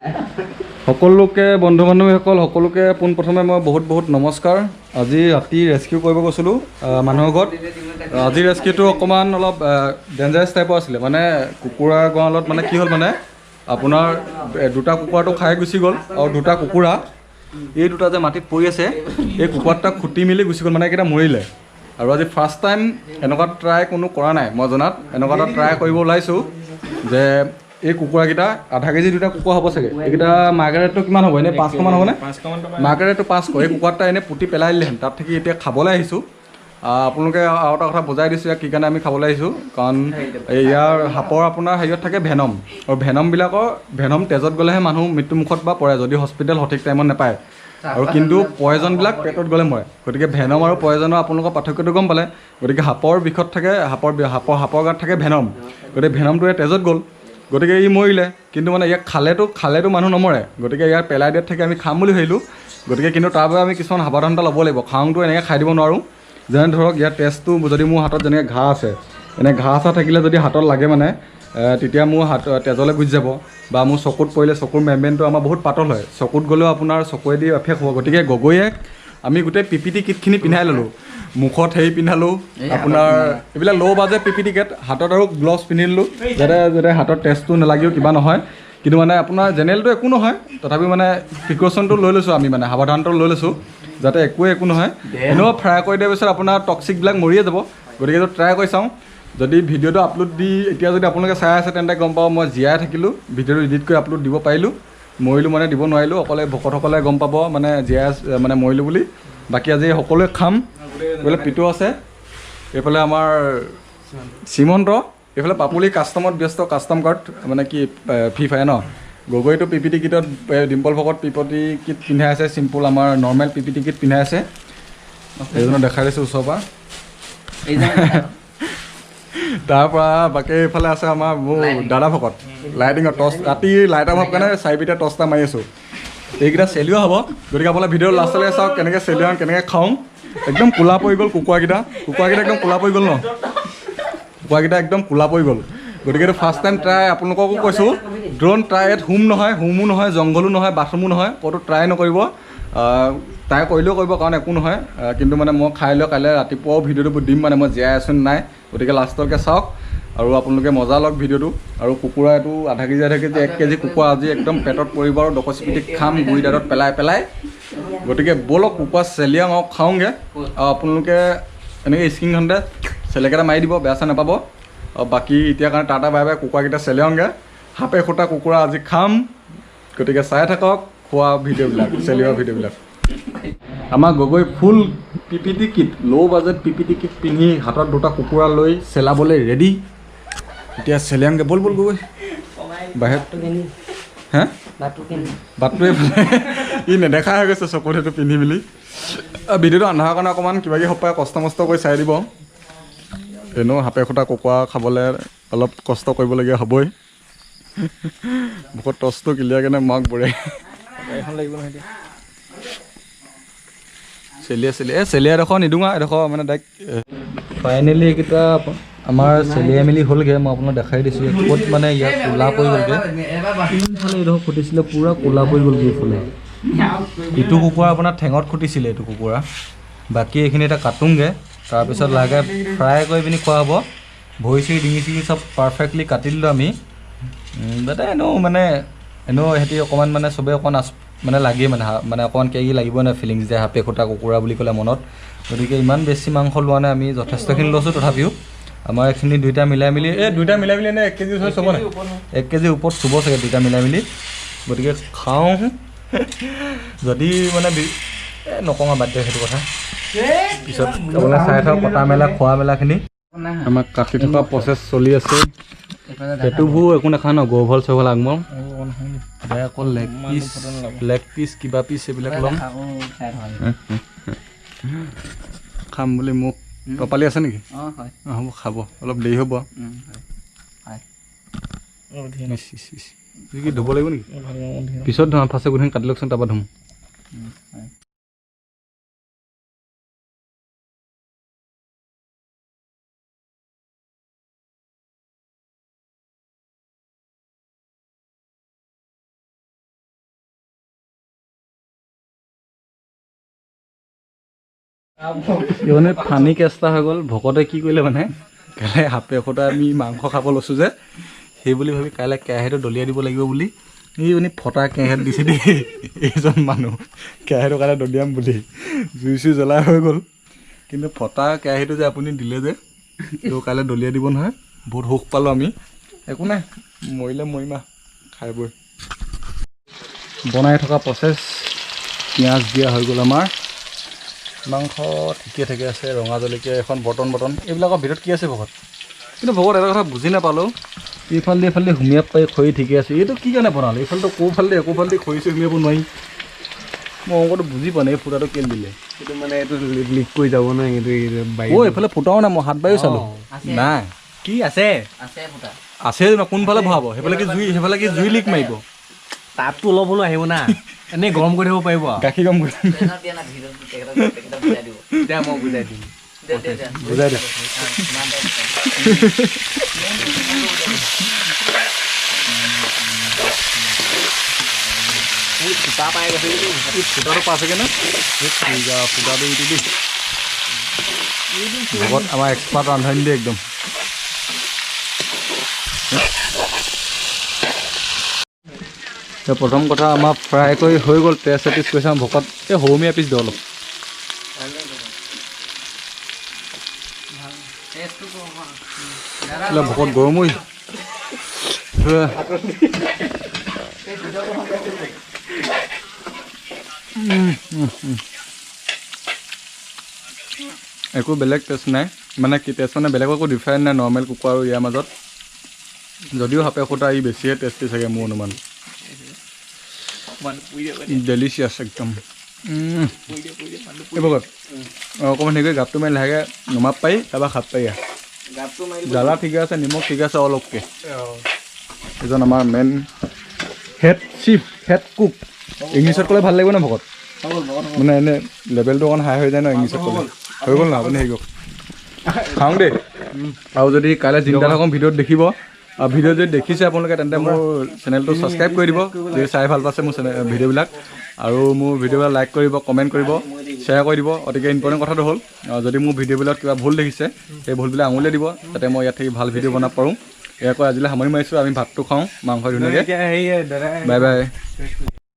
সকলোকে বন্ধু বান্ধৱীসকল সকলোকে পোনপ্ৰথমে মই বহুত নমস্কাৰ। আজি ৰাতি ৰেস্কিউ কৰিব গৈছিলোঁ মানুহৰ ঘৰত। আজি ৰেস্কিউটো অকণমান অলপ ডেঞ্জাৰাছ টাইপৰ আছিলে, মানে কুকুৰা গঁৰালত মানে কি হ'ল মানে আপোনাৰ দুটা কুকুৰাটো খাই গুচি গ'ল আৰু দুটা কুকুৰা এই দুটা যে মাটিত পৰি আছে এই কুকুৰা দুটা খুটি মেলি গুচি গ'ল, মানে এইকেইটা মৰিলে। আৰু আজি ফাৰ্ষ্ট টাইম এনেকুৱা ট্ৰাই কোনো কৰা নাই মই জনাত, এনেকুৱা এটা ট্ৰাই কৰিব ওলাইছোঁ যে এই কুকুৰাকেইটা আধা কেজি দুটা কুকুৰা হ'ব চাগে। এইকেইটা মাৰ্কেটটো কিমান হ'ব, এনেই 500 মান হ'বনে? মাৰ্কেটটো 500। এই কুকুৰাটা এনেই পুতি পেলাই দিলেহেঁতেন, তাত থাকি এতিয়া খাবলৈ আহিছোঁ। আপোনালোকে আৰু এটা কথা বুজাই দিছোঁ ইয়াক কি কাৰণে আমি খাবলৈ আহিছোঁ, কাৰণ ইয়াৰ সাপৰ আপোনাৰ হেৰিয়ত থাকে ভেনম, আৰু ভেনম তেজত গ'লেহে মানুহ মৃত্যুমুখত বা পৰে যদি হস্পিটেল সঠিক টাইমত নাপায়, আৰু কিন্তু পয়জনবিলাক পেটত গ'লে মৰে। গতিকে ভেনম আৰু পয়জনৰ আপোনালোকৰ পাৰ্থক্যটো গম পালে। গতিকে সাপৰ বিষত থাকে সাপৰ গাত থাকে ভেনম, গতিকে ভেনমটোৱে তেজত গ'ল, গতিকে ই মৰিলে। কিন্তু মানে ইয়াক খালেতো মানুহ নমৰে, গতিকে ইয়াৰ পেলাই দিয়াত থাকি আমি খাম বুলি ভাবিলোঁ। গতিকে কিন্তু তাৰ বাবে আমি কিছুমান সাৱধানতা ল'ব লাগিব। খাওঁটো এনেকৈ খাই দিব নোৱাৰোঁ। যেনে ধৰক ইয়াৰ তেজটো যদি মোৰ হাতত যেনেকৈ ঘাঁ আছে, এনে ঘাঁ চাহ থাকিলে যদি হাতত লাগে মানে তেতিয়া মোৰ তেজলৈ গুচি যাব, বা মোৰ চকুত পৰিলে চকুৰ মেমব্ৰেইনটো আমাৰ বহুত পাতল হয়, চকুত গ'লেও আপোনাৰ চকুৱেদি এফেক্ট হ'ব। গতিকে গগৈয়ে আমি গোটেই পিপিটি কিটখিনি পিন্ধাই ল'লোঁ। মুখত হেৰি পিন্ধালোঁ আপোনাৰ এইবিলাক ল' বাজেট পিপিটি কিট, হাতত আৰু গ্লভছ পিন্ধি ল'লোঁ যাতে হাতত তেজটো নালাগিও কিবা নহয়। কিন্তু মানে আপোনাৰ জেনেৰেলটো একো নহয়, তথাপি মানে প্ৰিকশ্যনটো লৈ লৈছোঁ আমি, মানে সাৱধানটো লৈ লৈছোঁ যাতে একো নহয়। এনেও ফ্ৰাই কৰি দিয়াৰ পিছত আপোনাৰ টক্সিকবিলাক মৰিয়ে যাব। গতিকে এইটো ট্ৰাই কৰি চাওঁ। যদি ভিডিঅ'টো আপলোড দি এতিয়া যদি আপোনালোকে চাই আছে তেন্তে গম পাব মই জীয়াই থাকিলোঁ, ভিডিঅ'টো এডিট কৰি আপলোড দিব পাৰিলোঁ। মৰিলোঁ মানে দিব নোৱাৰিলোঁ, অকলে ভকতসকলে গম পাব মানে জীয়াই মানে মৰিলোঁ বুলি। বাকী আজি সকলোৱে খাম। এইফালে পিতু আছে, এইফালে আমাৰ শ্ৰীমন্ত, এইফালে পাপুলি কাষ্টমত ব্যস্ত, কাষ্টম কাৰ্ড মানে কি ফ্ৰী ফায়াৰ ন। গগৈটো পিপিটি কিটত, ডিম্পল ভকত পিপিটি কিট পিন্ধাই আছে, চিম্পুল আমাৰ নৰ্মেল পিপিটি কিট পিন্ধাই আছে। এইজনক দেখাই দিছোঁ ওচৰৰ পৰা। তাৰপৰা বাকী এইফালে আছে আমাৰ মোৰ দাদা ভকত, লাইটিঙৰ টৰ্চ, ৰাতি লাইটাৰ হোৱাৰ কাৰণে 4 টৰ্চটা মাৰি আছোঁ। এইকেইটা চেলিও হ'ব, গতিকে আপোনালোকে ভিডিঅ' লাষ্টলৈকে চাওক কেনেকৈ চেলিয়াওঁ কেনেকৈ খাওঁ। একদম ক'লা পৰি গ'ল কুকুৰাকেইটা একদম ক'লা পৰি গ'ল ন, কুকুৰাকেইটা একদম ক'লা পৰি গ'ল। গতিকে এইটো ফাৰ্ষ্ট টাইম ট্ৰাই, আপোনালোককো কৈছোঁ ড্ৰোন ট্ৰাই। ইয়াত হোমো নহয়, জংঘলো নহয়, বাথৰুমো নহয়, ক'তো ট্ৰাই নকৰিব। ট্ৰাই কৰিলেও কৰিব, কাৰণ একো নহয়। কিন্তু মানে মই খাই লৈ কাইলৈ ৰাতিপুৱাও ভিডিঅ'টো দিম, মানে মই জীয়াই আছোঁ নাই। গতিকে লাষ্টলৈকে চাওক আৰু আপোনালোকে মজা লওক ভিডিঅ'টো। আৰু কুকুৰা এইটো আধা কেজি 1 কেজি কুকুৰা আজি একদম পেটত পৰিব আৰু ডকচিপিটি খাম গুৰি দাঁতত পেলাই। গতিকে ব'লক কুকুৰা চেলিয়াওঁ আৰু খাওঁগৈ। আৰু আপোনালোকে এনেকৈ স্ক্ৰীণখনতে চেলেকেইটা মাৰি দিব, বেয়া চেয়া নাপাব। আৰু বাকী এতিয়া কাৰণে টাটা বাই বাই, কুকুৰাকেইটা চেলিয়াওঁগৈ। সাপে খুটা কুকুৰা আজি খাম, গতিকে চাই থাকক খোৱা ভিডিঅ'বিলাক, চেলিওৱা ভিডিঅ'বিলাক। আমাৰ গগৈ ফুল পিপিটি কিট, ল' বাজেট পিপিটি কিট পিন্ধি হাতত দুটা কুকুৰা লৈ চেলাবলৈ ৰেডি। এতিয়া চেলিয়াওঁগৈ, ব'ল গগৈ বাহিৰত। হে বাটটোৱে ফালে ই নেদেখা হৈ গৈছে চকুত সেইটো পিন্ধি মেলি। ভিডিঅ'টো আন্ধাৰৰ কাৰণে অকণমান কিবাকিবি সপাই কষ্ট কৰি চাই দিব। এনেও সাপে খুটা কুকুৰা খাবলৈ অলপ কষ্ট কৰিবলগীয়া হ'বই। মুখত টচটো ক্লিয়াৰ কেনে মাক বৰে এখন লাগিব নহয় এতিয়া। চেলিয়াডোখৰ নিদিওঁ আৰু এডোখৰ মানে ডাইৰেক্ট। ফাইনেলি এইকেইটা আমাৰ চেলিয়াই মেলি হ'লগৈ, মই আপোনাক দেখাই দিছোঁ। ক'ত মানে ইয়াত ক'লা পৰি গ'লগৈ, তিনিফালে এইডোখৰ খুটিছিলে পূৰা ক'লা পৰি গ'লগৈ এইফালে। ইটো কুকুৰা আপোনাৰ ঠেঙত খুটিছিলে এইটো কুকুৰা। বাকী এইখিনি এতিয়া কাটোংগৈ, তাৰপিছত লাহেকৈ ফ্ৰাই কৰি পিনি খোৱা হ'ব। ভৰি চৰি ডিঙি চিঙি চব পাৰফেক্টলি কাটি দিলোঁ আমি, যাতে এনেও সিহঁতি অকণমান মানে চবেই অকণমান মানে লাগেই মানে অকণমান কিবাকিবি লাগিবই নহয় ফিলিংছ যে সাপে খুটা কুকুৰা বুলি ক'লে মনত। গতিকে ইমান বেছি মাংস লোৱা নাই আমি, যথেষ্টখিনি লৈছোঁ। তথাপিও আমাৰ এইখিনি দুইটা মিলাই মেলি এনে 1 কেজি হৈ চুব নাই, 1 কেজিৰ ওপৰত চুব চাগে দুইটা মিলাই মেলি। গতিকে খাওঁ যদি মানে নকওঁ আৰু বাদ দিয়ে সেইটো কথা, পিছত আপোনালোকে চাই থাকক কটা মেলা খোৱা মেলাখিনি। আমাক কাটি থকা প্ৰচেছ চলি আছে। পেটুবোৰ একো নাখাওঁ ন, গৌভল চৌভল আগমন অকল লেগ পিচ কিবা পিচ এইবিলাক ল'ম। খাম বুলি মোক টপালি আছে নেকি? হ'ব খাব, অলপ দেৰি হ'ব। কি ধুব লাগিব নেকি? পিছত ধুম, ফাৰ্ষ্টে গোটেইখিনি কাটি লওকচোন তাৰপৰা ধুম। মানে ফানি কেষ্টা হৈ গ'ল ভকতে কি কৰিলে মানে কাইলৈ সাপে এশটা আমি মাংস খাব লৈছোঁ যে সেই বুলি ভাবি কাইলৈ কেৰাহীটো দলিয়াই দিব লাগিব বুলি এই মানে ফটা কেৰাহীত দিছে দেই এইজন মানুহ কেৰাহীটো কাইলৈ দলিয়াম বুলি জুই চুই জ্বলাই হৈ গ'ল কিন্তু ফটা কেৰাহীটো যে আপুনি দিলে যে তেওঁ কাইলৈ দলিয়াই দিব নহয় বহুত সুখ পালোঁ আমি একো নাই মৰিলে মৰিমা খাই বৈ বনাই থকা প্ৰচেছ পিঁয়াজ দিয়া হৈ গ'ল আমাৰ মাংস ঠিকে থাকে আছে ৰঙা জলকীয়া এখন বটন এইবিলাকৰ ভিতৰত কি আছে ভকত কিন্তু ভকত এটা কথা বুজি নাপালোঁ এইফালে হুমিয়াব পাই খৰি ঠিকে আছে এইটো কি কাৰণে বনালে এইফালেতো কোফালে একোফালে খৰিছে হুমিয়াব নোৱাৰি মই অংকটো বুজি পোৱা নাই এই ফুটাটো কেলে দিলে এইটো মানে এইটো লিক কৰি যাব ন কিন্তু এইফালে ফুটাও নাই মই হাত বায়ো চালোঁ নাই কি আছে আছে ন কোনফালে ভৰাব সেইফালে কি জুই লিক মাৰিব তাপটো অলপ হ'লেও আহিব না এনেই গৰম কৰি থাকিব পাৰিব গাখীৰ গৰম কৰি এতিয়া মই বুজাই দিম বুজাই দে ফুটা পাই গৈছে ফুটাটো পাইছেগৈ না ফুটাটো ইটো দি লগত আমাৰ এক্সপাৰ্ট ৰান্ধনি দিয়ে একদম প্ৰথম কথা আমাৰ ফ্ৰাই কৰি হৈ গ'ল তেজ এপিচ কৈছে আমাৰ ভকত এই সৰুমীয়া পিচ দিওঁ অলপ ভকত গৰমই একো বেলেগ টেষ্ট নাই মানে কি টেষ্ট মানে বেলেগ একো ডিফাৰেণ্ট নাই নৰ্মেল কুকুৰা আৰু ইয়াৰ মাজত যদিও সাপে খুটা ই বেছিহে টেষ্টি চাগে মোৰ অনুমান ডেলিচিয়াছ একদম এই ভকত অকণমান হেৰি কৰি গাপটো মাৰি লাহেকৈ নমাব পাৰি তাৰপৰা খাপ পাৰি জ্বালা ঠিকে আছে নিমখ ঠিকে আছে অলপকৈ এজন আমাৰ মেইন হেড কুক ইংলিছত ক'লে ভাল লাগিব ন ভকত মানে এনে লেভেলটো অকণ হাই হৈ যায় ন ইংলিছত ক'লে হৈ গ'ল ন আপুনি হেৰি কওক খাওঁ দেই আৰু যদি কাইলৈ চিন্তা থাকক ভিডিঅ'ত দেখিব আৰু ভিডিঅ' যদি দেখিছে আপোনালোকে তেন্তে মোৰ চেনেলটো ছাবস্ক্ৰাইব কৰি দিব যদি চাই ভাল পাইছে মোৰ ভিডিঅ'বিলাক আৰু মোৰ ভিডিঅ'বিলাক লাইক কৰিব কমেণ্ট কৰিব শ্বেয়াৰ কৰি দিব অতিকে ইম্পৰ্টেণ্ট কথাটো হ'ল যদি মোৰ ভিডিঅ'বিলাক কিবা ভুল দেখিছে সেই ভুলবিলাক আঙুলিয়াই দিব যাতে মই ইয়াত থাকি ভাল ভিডিঅ' বনাব পাৰোঁ ইয়াকৈ আজিলৈ সামৰি মাৰিছোঁ আমি ভাতটো খাওঁ মাংস ধুনীয়াকৈ bye bye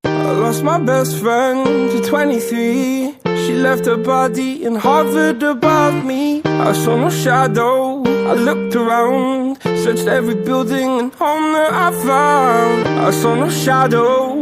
I lost my best friend to 23. She left her body and hovered above me. I saw no shadow. I looked around, searched every building and home that I found. I saw no shadow.